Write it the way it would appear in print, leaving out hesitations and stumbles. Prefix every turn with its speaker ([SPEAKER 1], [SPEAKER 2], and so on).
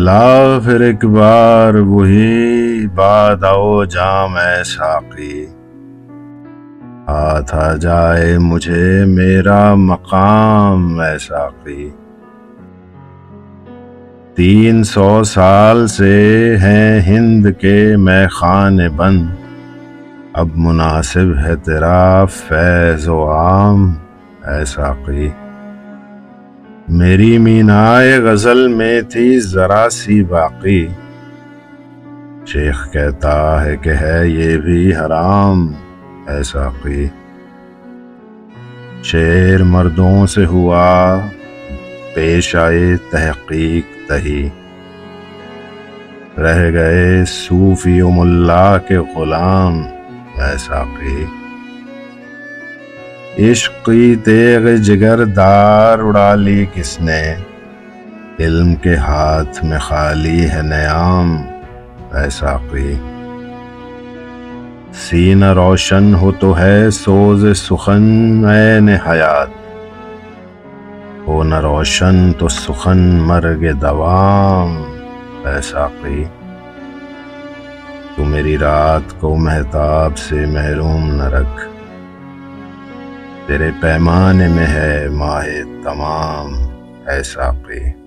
[SPEAKER 1] لا پھر ایک بار وہی بات آؤ جام اے ساقی، ہاتھ آ جائے مجھے میرا مقام اے ساقی۔ 300 سال سے ہیں ہند کے میں خانے بند، اب مناسب ہے تیرا فیض و عام اے ساقی۔ میری مینائے غزل میں تھی ذرا سی باقی، شیخ کہتا ہے کہ ہے یہ بھی حرام اے ساقی۔ شعر مردوں سے ہوا پیش آئے تحقیق تہی، رہ گئے صوفی و ملا کے غلام اے ساقی۔ عشق کی تیغ جگر دار اڑا لی کس نے، علم کے ہاتھ میں خالی ہے نیام اے ساقی۔ سینہ روشن ہو تو ہے سوز سخن عین حیات، ہو نہ روشن تو سخن مرگ دوام اے ساقی۔ تو میری رات کو مہتاب سے محروم نہ رکھ، تیرے پیمانے میں ہے ماہ تمام اے ساقی۔